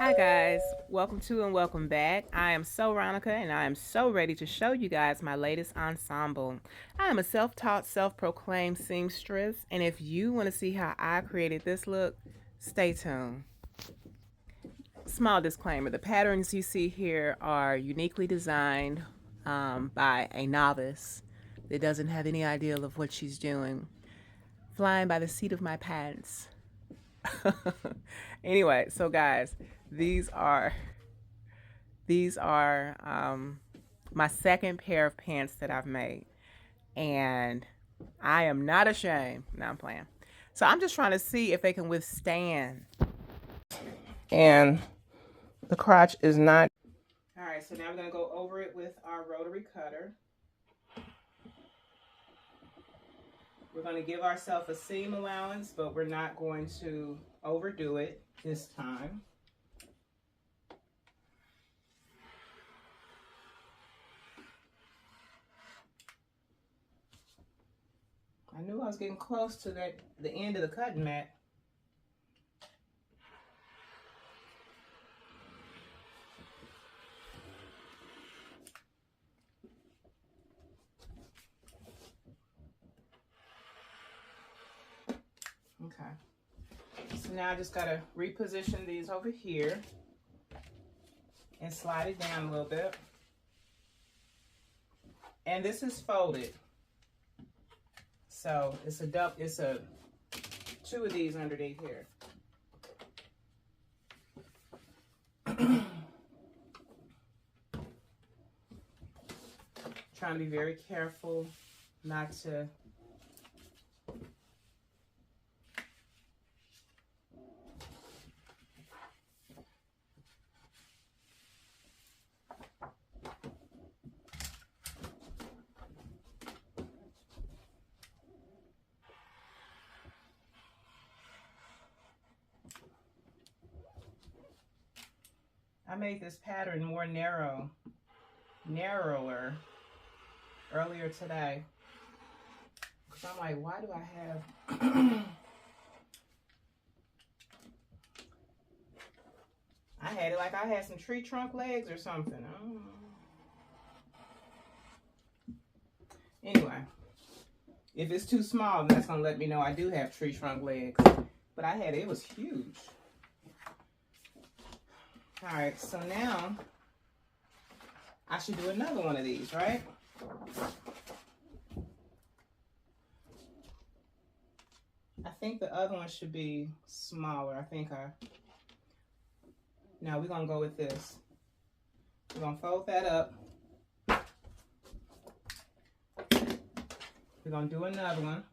Hi guys, welcome to and welcome back. I am so Ronica and I am so ready to show you guys my latest ensemble. I am a self-taught, self-proclaimed seamstress, and if you want to see how I created this look, stay tuned. Small disclaimer, the patterns you see here are uniquely designed by a novice that doesn't have any idea of what she's doing. Flying by the seat of my pants. Anyway, so guys, these are these are my second pair of pants that I've made, and I am not ashamed. No, I'm playing. So I'm just trying to see if they can withstand. And the crotch is not. All right, so now we're gonna go over it with our rotary cutter. We're gonna give ourselves a seam allowance, but we're not going to overdo it this time. I knew I was getting close to the end of the cutting mat. Okay. So now I just gotta reposition these over here and slide it down a little bit. And this is folded. So it's two of these underneath here. Trying to be very careful not to I made this pattern more narrower earlier today. Because I'm like, why do I have... I had it like I had some tree trunk legs or something. I don't know. Anyway, if it's too small, that's going to let me know I do have tree trunk legs. But I had it was huge. All right, so now I should do another one of these, right? I think the other one should be smaller. Now we're gonna go with this. We're gonna fold that up. We're gonna do another one.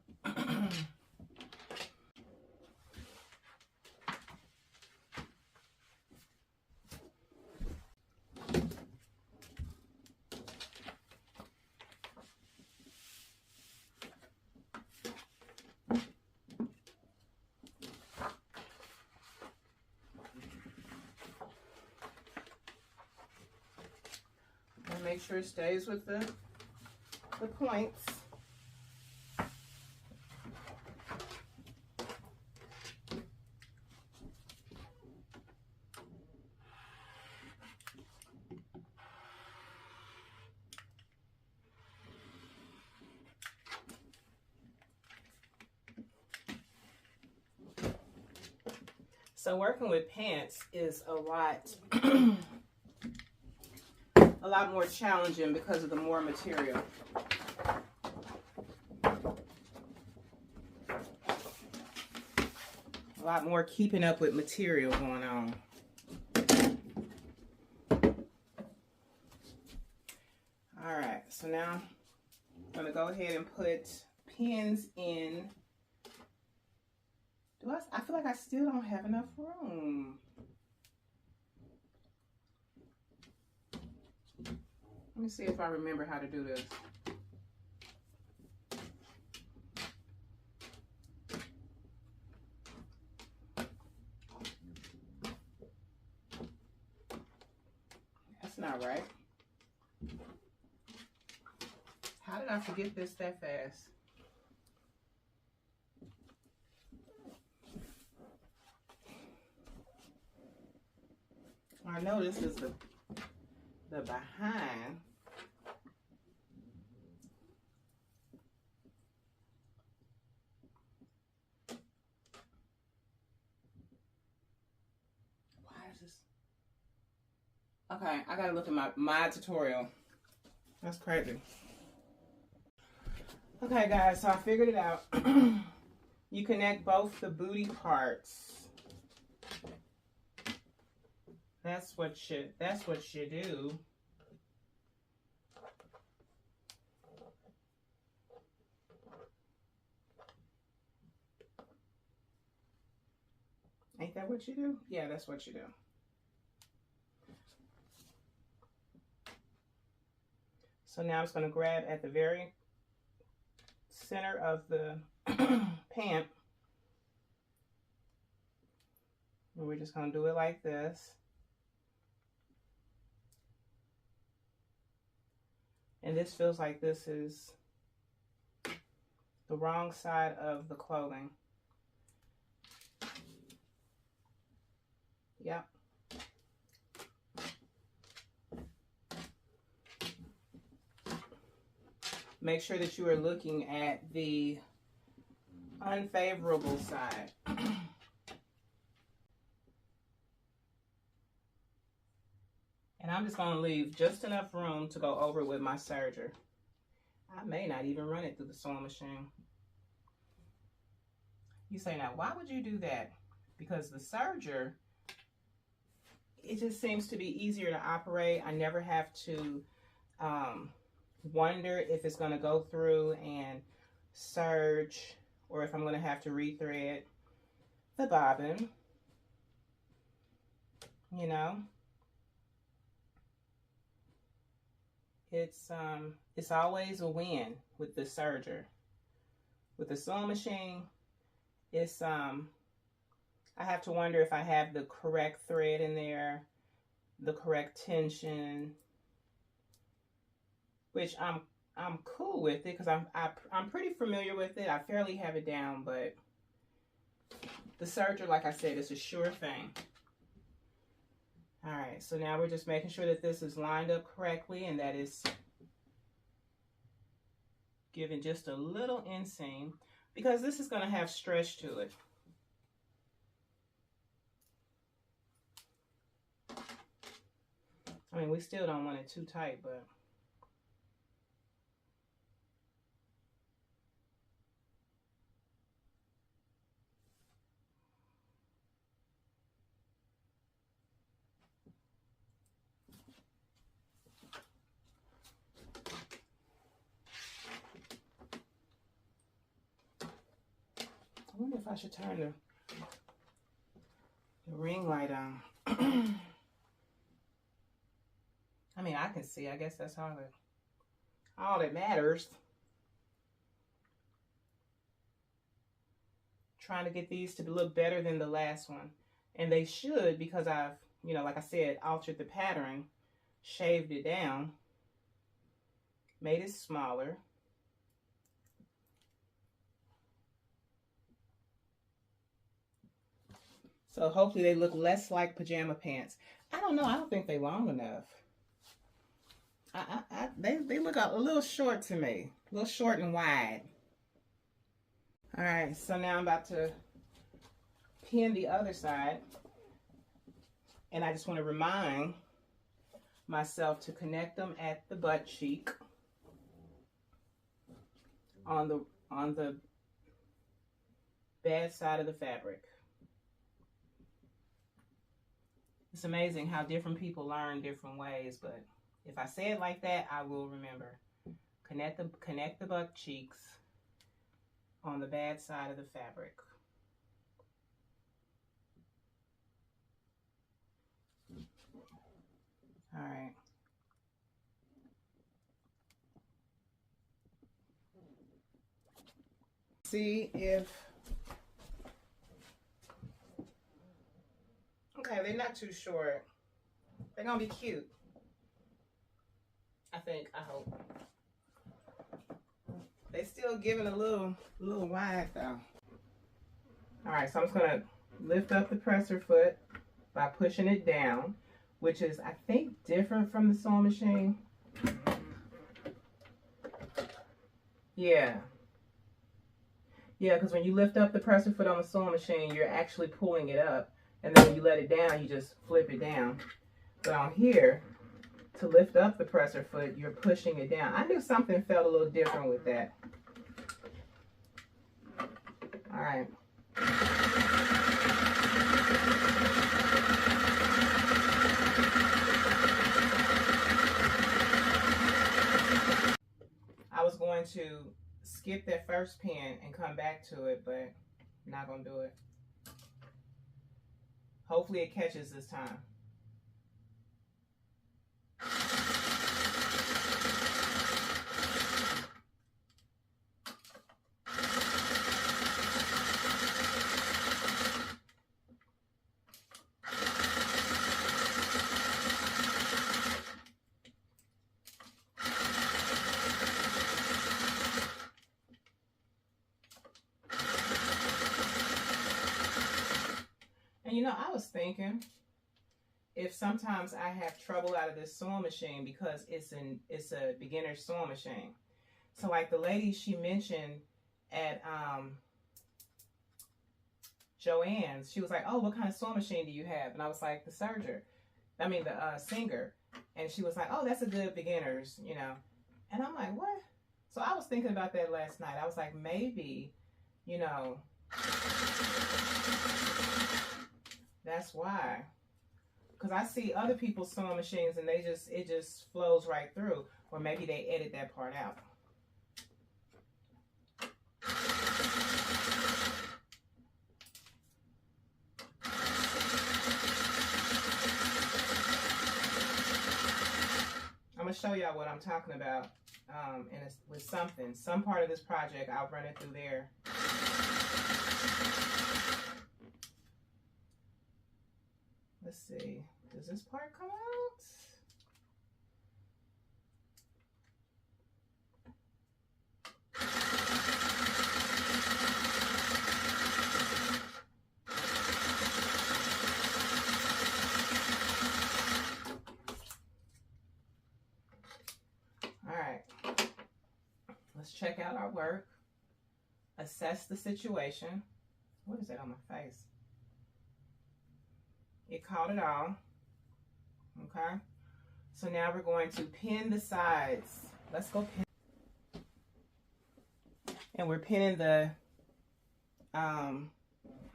And make sure it stays with the points. So working with pants is a lot more challenging because of the more material. A lot more keeping up with material going on. All right, so now I'm gonna go ahead and put pins in. I feel like I still don't have enough room. Let me see if I remember how to do this. That's not right. How did I forget this that fast? I know this is the behind. Why is this? Okay, I gotta look at my tutorial. That's crazy. Okay, guys, so I figured it out. You connect both the booty parts. That's what you do. Ain't that what you do? Yeah, that's what you do. So now I'm just going to grab at the very center of the pant. And we're just going to do it like this. And this feels like this is the wrong side of the clothing. Yep. Make sure that you are looking at the unfavorable side. And I'm just going to leave just enough room to go over with my serger. I may not even run it through the sewing machine. You say, now, why would you do that? Because the serger, it just seems to be easier to operate. I never have to wonder if it's going to go through and serge, or if I'm going to have to rethread the bobbin, you know. It's always a win with the serger. With the sewing machine, it's I have to wonder if I have the correct thread in there, the correct tension, which I'm cool with it because I'm pretty familiar with it. I fairly have it down, but the serger, like I said, is a sure thing. All right, so now we're just making sure that this is lined up correctly and that it's giving just a little inseam, because this is going to have stretch to it. I mean, we still don't want it too tight, but I wonder if I should turn the ring light on. I mean, I can see. I guess that's all that matters. Trying to get these to look better than the last one. And they should, because I've, you know, like I said, altered the pattern, shaved it down, made it smaller. So hopefully they look less like pajama pants. I don't know. I don't think they're long enough. They look a little short to me. A little short and wide. All right. So now I'm about to pin the other side. And I just want to remind myself to connect them at the butt cheek on the bad side of the fabric. It's amazing how different people learn different ways, but if I say it like that, I will remember. Connect the butt cheeks on the bad side of the fabric. All right. See if, okay, they're not too short. They're gonna be cute. I hope. They still giving a little wide though. All right, so I'm just gonna lift up the presser foot by pushing it down. which is, I think, different from the sewing machine. Yeah. Yeah, because when you lift up the presser foot on the sewing machine, you're actually pulling it up. And then when you let it down, you just flip it down. But on here, to lift up the presser foot, you're pushing it down. I knew something felt a little different with that. All right. I was going to skip that first pin and come back to it, but I'm not going to do it. Hopefully it catches this time. And you know, I was thinking if sometimes I have trouble out of this sewing machine because it's a beginner sewing machine. So like the lady she mentioned at Joann's, she was like, "Oh, what kind of sewing machine do you have?" And I was like, "The Singer." And she was like, "Oh, that's a good beginner's, you know." And I'm like, "What?" So I was thinking about that last night. I was like, maybe, you know, that's why. Because I see other people's sewing machines and it just flows right through. Or maybe they edit that part out. I'm going to show y'all what I'm talking about with something. Some part of this project, I'll run it through there. Let's see. Does this part come out? All right. Let's check out our work. Assess the situation. What is that on my face? It caught it all. Okay. So now we're going to pin the sides. Let's go pin. And we're pinning the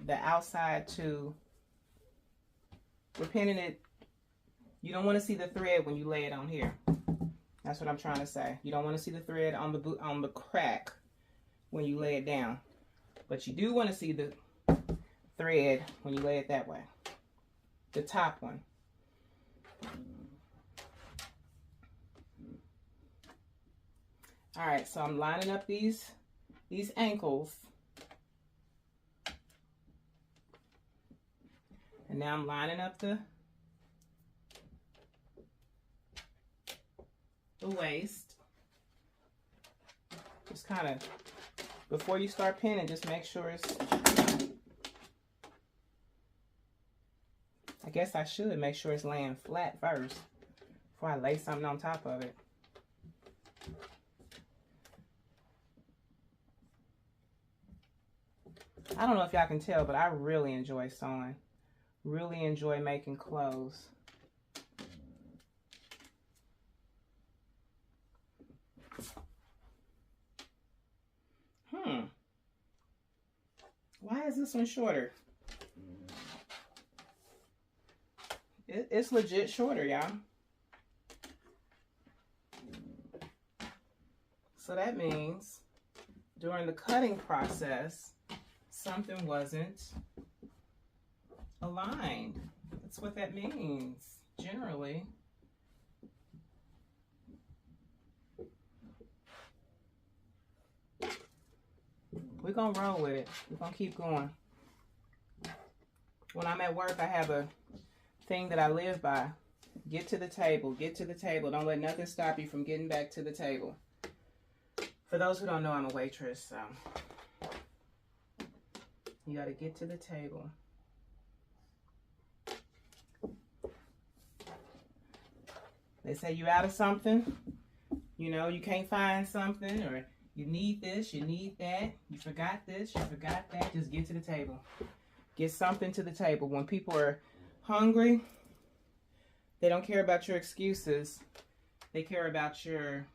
outside to, we're pinning it. You don't want to see the thread when you lay it on here. That's what I'm trying to say. You don't want to see the thread on the crack when you lay it down. But you do want to see the thread when you lay it that way. The top one. All right, so I'm lining up these ankles. And now I'm lining up the waist. Just kind of, before you start pinning, just make sure it's, I guess I should make sure it's laying flat first before I lay something on top of it. I don't know if y'all can tell, but I really enjoy sewing. Really enjoy making clothes. Why is this one shorter? It's legit shorter, y'all. So that means during the cutting process, something wasn't aligned. That's what that means, generally. We're gonna roll with it. We're gonna keep going. When I'm at work, I have a thing that I live by. Get to the table, get to the table. Don't let nothing stop you from getting back to the table. For those who don't know, I'm a waitress, so you gotta get to the table. They say you out of something, you know, you can't find something, or you need this, you need that, you forgot this, you forgot that. Just get to the table. Get something to the table. When people are hungry, they don't care about your excuses. They care about your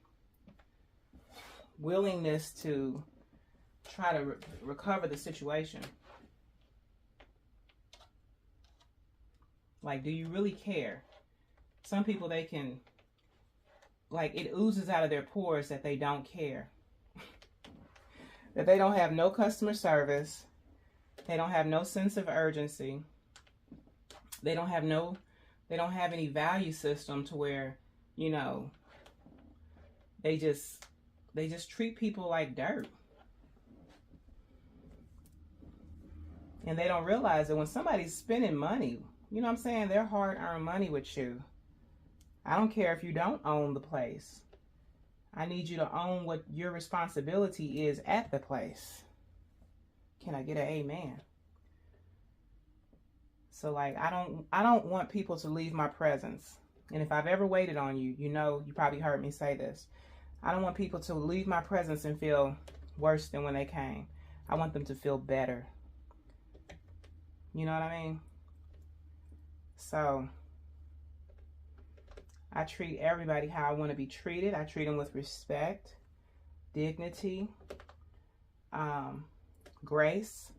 willingness to try to recover the situation. Like, do you really care? Some people, they can, like, it oozes out of their pores that they don't care. That they don't have no customer service. They don't have no sense of urgency. They don't have any value system to where, you know, they just treat people like dirt. And they don't realize that when somebody's spending money, you know what I'm saying, their hard-earned money with you. I don't care if you don't own the place. I need you to own what your responsibility is at the place. Can I get an amen? So, like, I don't want people to leave my presence. And if I've ever waited on you, you know, you probably heard me say this. I don't want people to leave my presence and feel worse than when they came. I want them to feel better. You know what I mean? So, I treat everybody how I want to be treated. I treat them with respect, dignity, grace.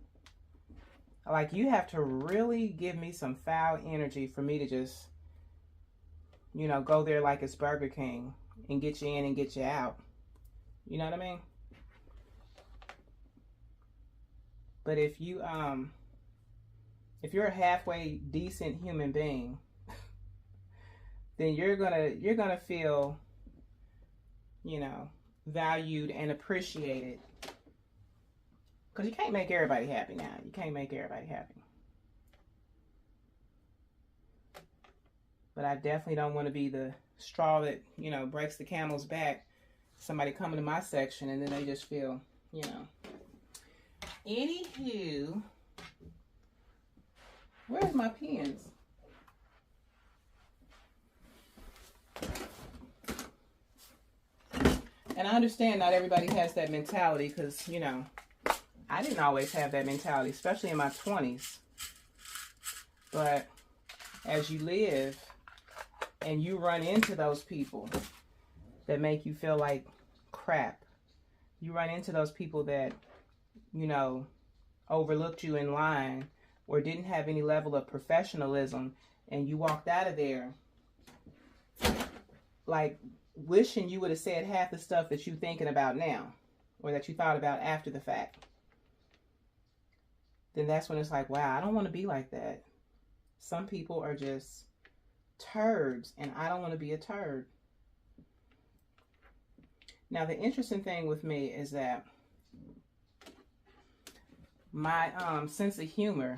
Like, you have to really give me some foul energy for me to just, you know, go there like it's Burger King and get you in and get you out. You know what I mean? But if you're a halfway decent human being, then you're gonna feel, you know, valued and appreciated. Because you can't make everybody happy now. You can't make everybody happy. But I definitely don't want to be the straw that, you know, breaks the camel's back. Somebody coming to my section and then they just feel, you know. Anywho, where's my pens? And I understand not everybody has that mentality because, you know, I didn't always have that mentality, especially in my 20s. But as you live and you run into those people that make you feel like crap, you run into those people that, you know, overlooked you in line or didn't have any level of professionalism, and you walked out of there like wishing you would have said half the stuff that you're thinking about now or that you thought about after the fact. Then that's when it's like, wow, I don't want to be like that. Some people are just turds, and I don't want to be a turd. Now, the interesting thing with me is that my sense of humor,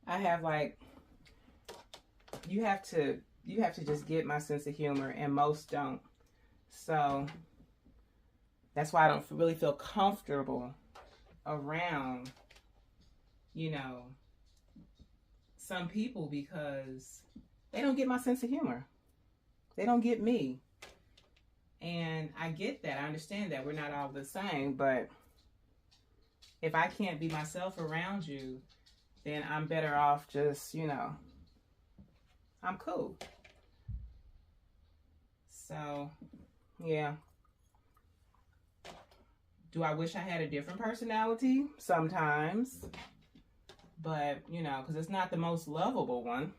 I have like, you have to just get my sense of humor, and most don't. So that's why I don't really feel comfortable around, you know, some people, because they don't get my sense of humor. They don't get me. And I get that. I understand that we're not all the same, but if I can't be myself around you, then I'm better off just, you know, I'm cool. So, yeah. Do I wish I had a different personality? Sometimes. But, you know, because it's not the most lovable one.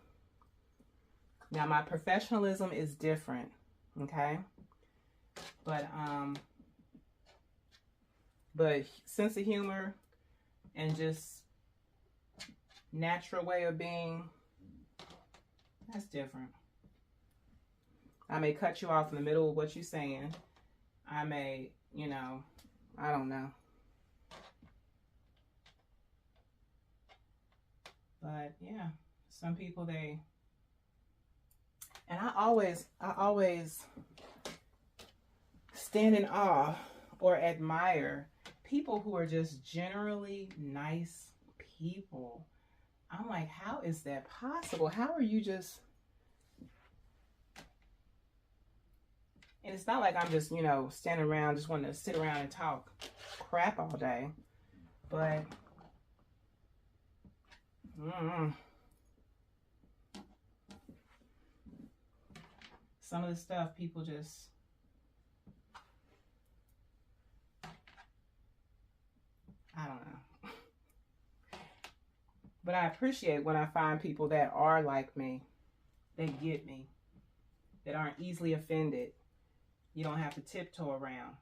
Now, my professionalism is different, okay? But sense of humor and just natural way of being, that's different. I may cut you off in the middle of what you're saying. I may, you know, I don't know. But yeah, some people, they, and I always stand in awe or admire people who are just generally nice people. I'm like, how is that possible? How are you just And it's not like I'm just, you know, standing around, just wanting to sit around and talk crap all day. But, some of the stuff people just, I don't know. But I appreciate when I find people that are like me, that get me, that aren't easily offended. You don't have to tiptoe around.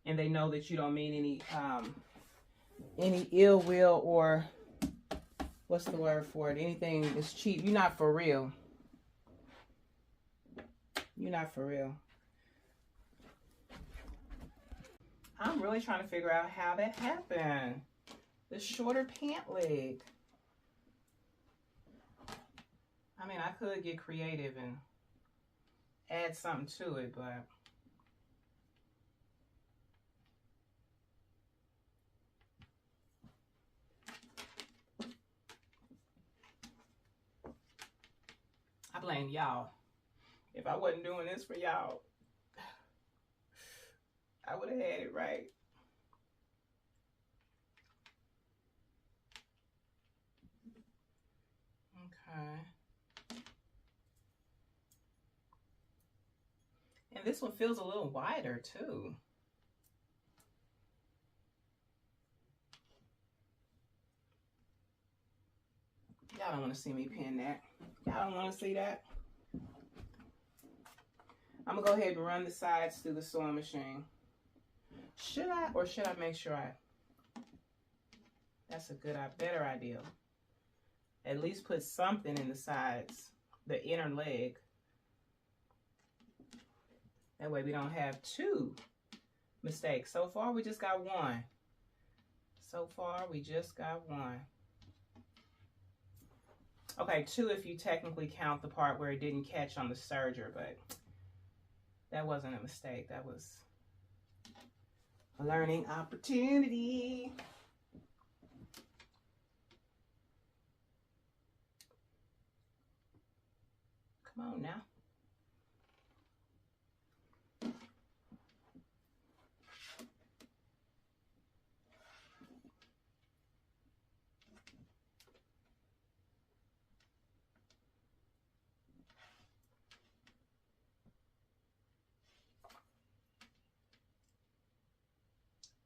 And they know that you don't mean any ill will, or what's the word for it? Anything is cheap. You're not for real. You're not for real. I'm really trying to figure out how that happened. The shorter pant leg. I mean, I could get creative and add something to it, but I blame y'all. If I wasn't doing this for y'all, I would have had it right. Okay. And this one feels a little wider too. Y'all don't want to see me pin that. Y'all don't want to see that. I'm going to go ahead and run the sides through the sewing machine. Should I, or should I make sure that's a better idea. At least put something in the sides, the inner leg. That way we don't have two mistakes. So far we just got one. So far we just got one. Okay, two if you technically count the part where it didn't catch on the serger, but that wasn't a mistake. That was a learning opportunity. Come on now.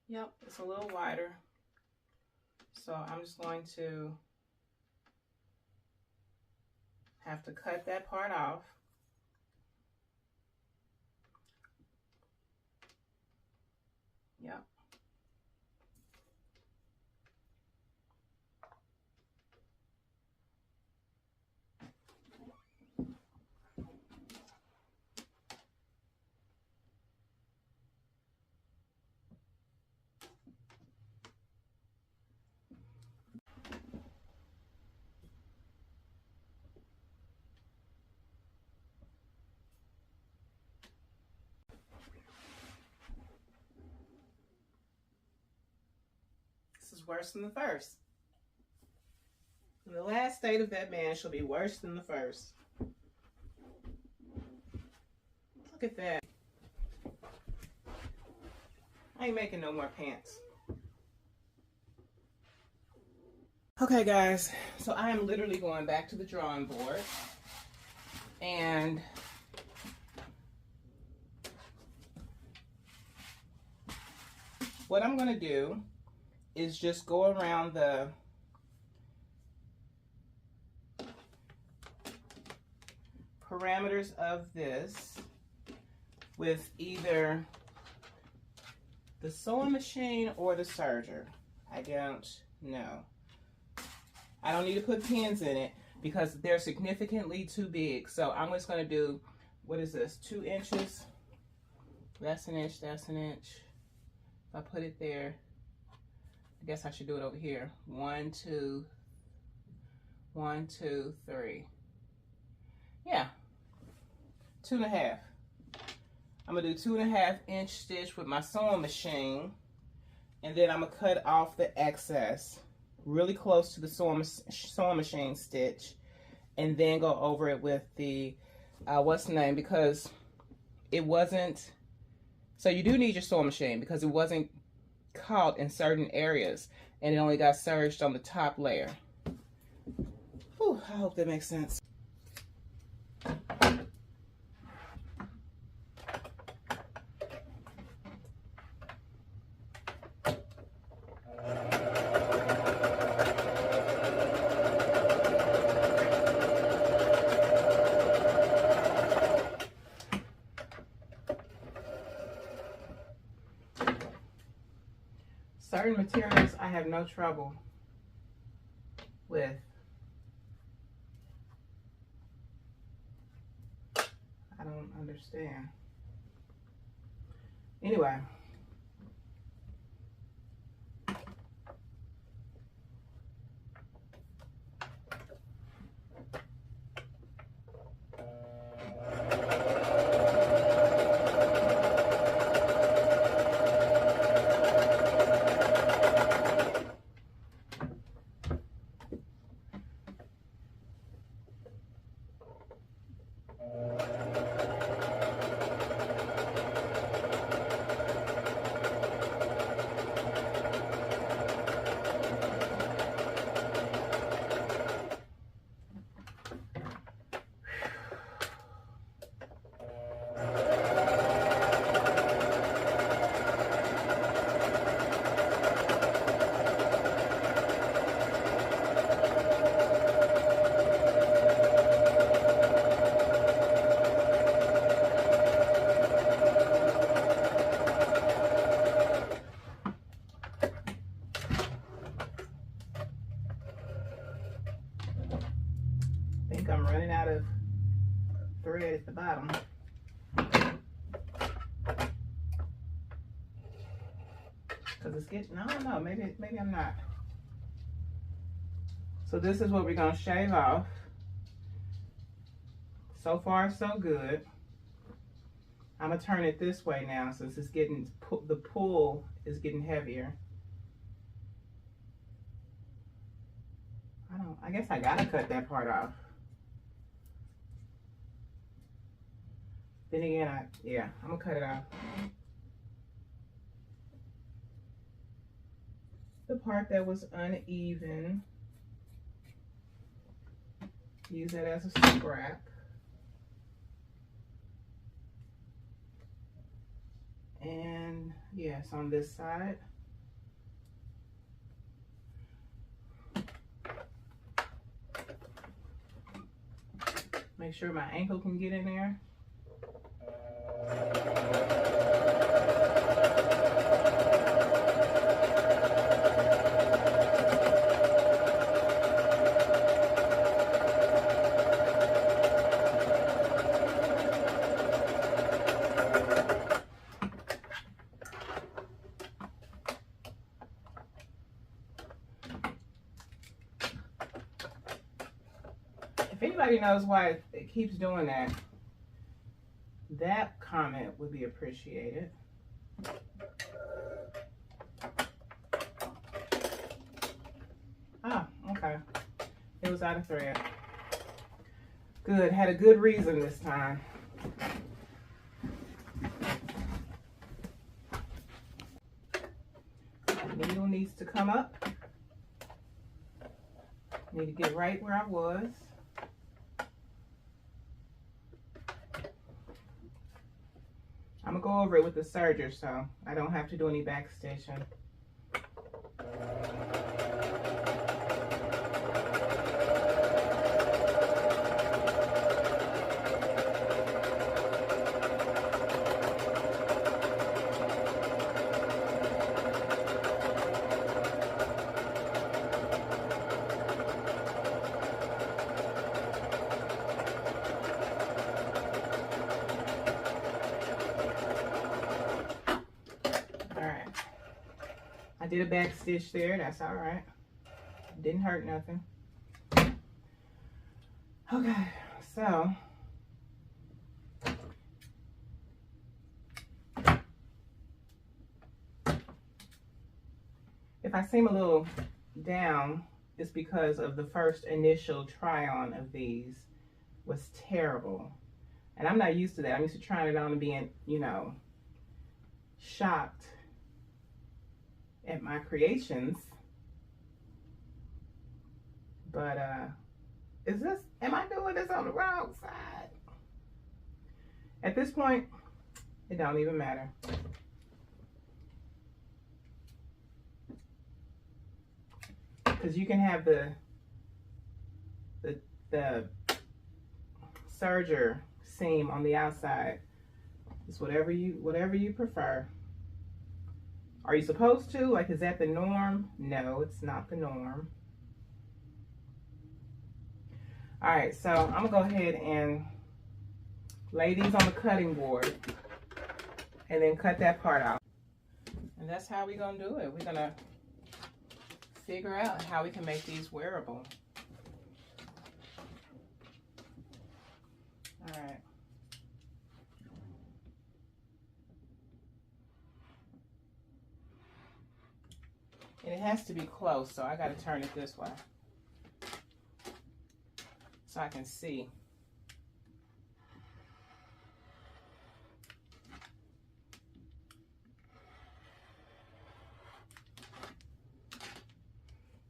Yep, it's a little wider. So I'm just going to have to cut that part off. Yep. This is worse than the first. And the last state of that man shall be worse than the first. Look at that. I ain't making no more pants. Okay, guys. So I am literally going back to the drawing board. And what I'm going to do is just go around the parameters of this with either the sewing machine or the serger. I don't know. I don't need to put pins in it because they're significantly too big. So I'm just going to do, what is this, 2 inches? That's an inch, that's an inch. If I put it there, I guess I should do it over here. 1, 2, 1, 2, 3. Yeah, 2.5. I'm gonna do 2.5 inch stitch with my sewing machine, and then I'm gonna cut off the excess really close to the sewing machine stitch, and then go over it with the what's the name, because it wasn't, so you do need your sewing machine because it wasn't caught in certain areas and it only got serged on the top layer. Whew, I hope that makes sense. Certain materials I have no trouble with. I don't understand. Anyway. I think I'm running out of thread at the bottom. Because it's getting, I don't know, maybe I'm not. So this is what we're going to shave off. So far, so good. I'm going to turn it this way now since it's getting, the pull is getting heavier. I guess I got to cut that part off. Then again, I'm going to cut it off. The part that was uneven, use that as a scrap. And yes, on this side. Make sure my ankle can get in there. If anybody knows why it keeps doing that, that comment would be appreciated. Oh, okay. It was out of thread. Good. Had a good reason this time. The needle needs to come up. Need to get right where I was. I'm gonna go over it with the serger so I don't have to do any backstitching. I did a back stitch there, that's all right. Didn't hurt nothing. Okay, so if I seem a little down, it's because of the first initial try on of these was terrible. And I'm not used to that. I'm used to trying it on and being, you know, shocked at my creations. But am I doing this on the wrong side? At this point, it don't even matter. Because you can have the serger seam on the outside. It's whatever you prefer. Are you supposed to? Like, is that the norm? No, it's not the norm. All right, so I'm gonna go ahead and lay these on the cutting board and then cut that part out. And that's how we're gonna do it. We're gonna figure out how we can make these wearable. All right. And it has to be close, so I gotta turn it this way so I can see.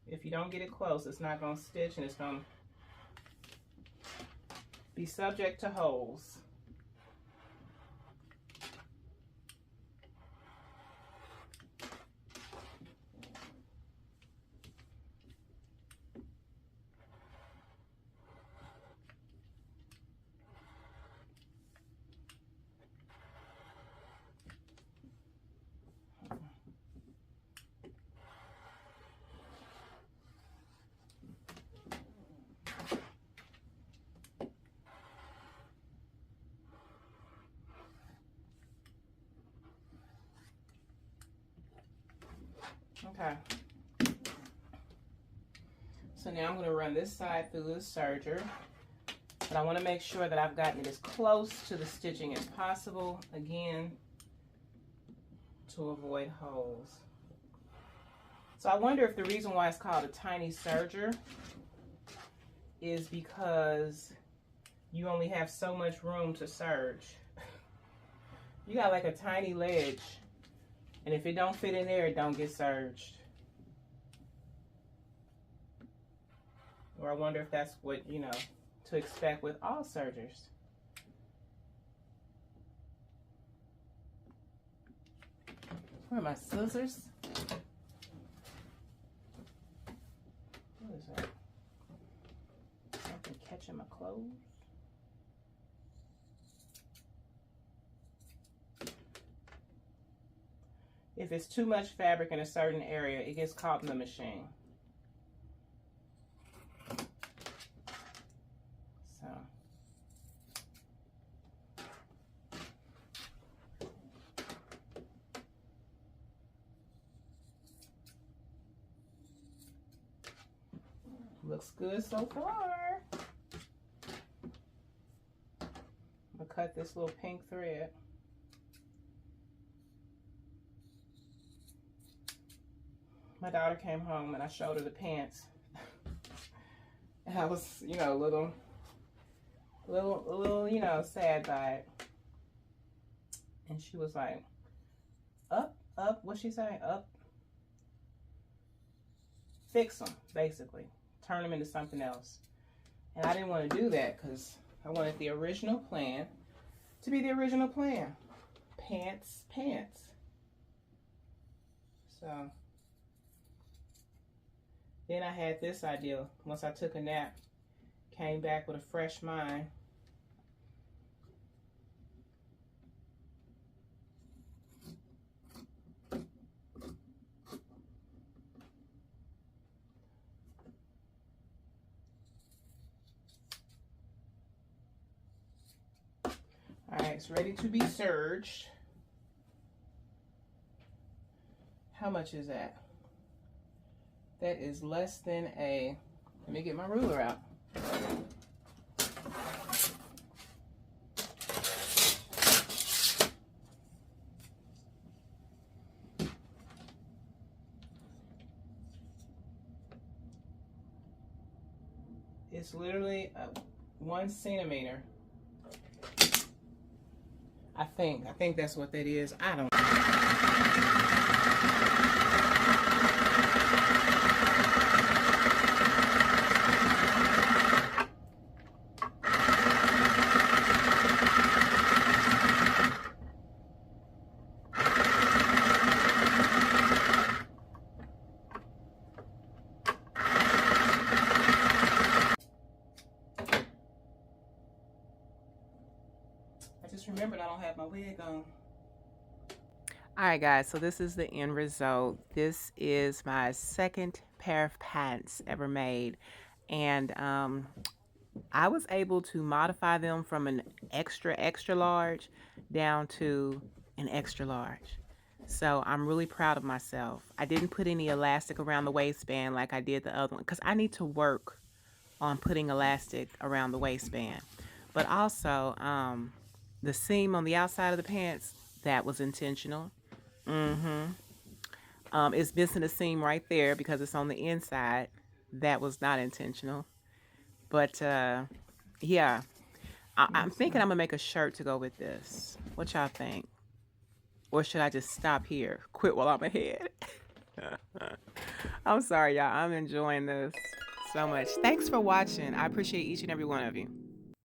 If you don't get it close, it's not gonna stitch and it's gonna be subject to holes. Okay. So now I'm going to run this side through the serger, but I want to make sure that I've gotten it as close to the stitching as possible, again, to avoid holes. So I wonder if the reason why it's called a tiny serger is because you only have so much room to serge. You got like a tiny ledge, and if it don't fit in there, it don't get serged. Or I wonder if that's what, you know, to expect with all sergers. Where are my scissors? What is that? Something catching my clothes? If it's too much fabric in a certain area, it gets caught in the machine. So. Looks good so far. I'm gonna cut this little pink thread. My daughter came home and I showed her the pants. And I was, you know, a little, you know, sad by it. And she was like, up, what'd she say? Up, fix them, basically. Turn them into something else. And I didn't want to do that because I wanted the original plan to be the original plan. Pants. So then I had this idea. Once I took a nap, came back with a fresh mind. All right, it's ready to be serged. How much is that? That is less than a, let me get my ruler out. It's literally 1 centimeter. I think that's what that is. I don't. I just remembered I don't have my wig on. All right, guys, so this is the end result. This is my second pair of pants ever made. And I was able to modify them from an extra large down to an extra large. So I'm really proud of myself. I didn't put any elastic around the waistband like I did the other one because I need to work on putting elastic around the waistband. But also, the seam on the outside of the pants, that was intentional. Mm-hmm. It's missing a seam right there because it's on the inside. That was not intentional. But yeah, I'm thinking I'm gonna make a shirt to go with this. What y'all think? Or should I just stop here? Quit while I'm ahead. I'm sorry, y'all. I'm enjoying this so much. Thanks for watching. I appreciate each and every one of you.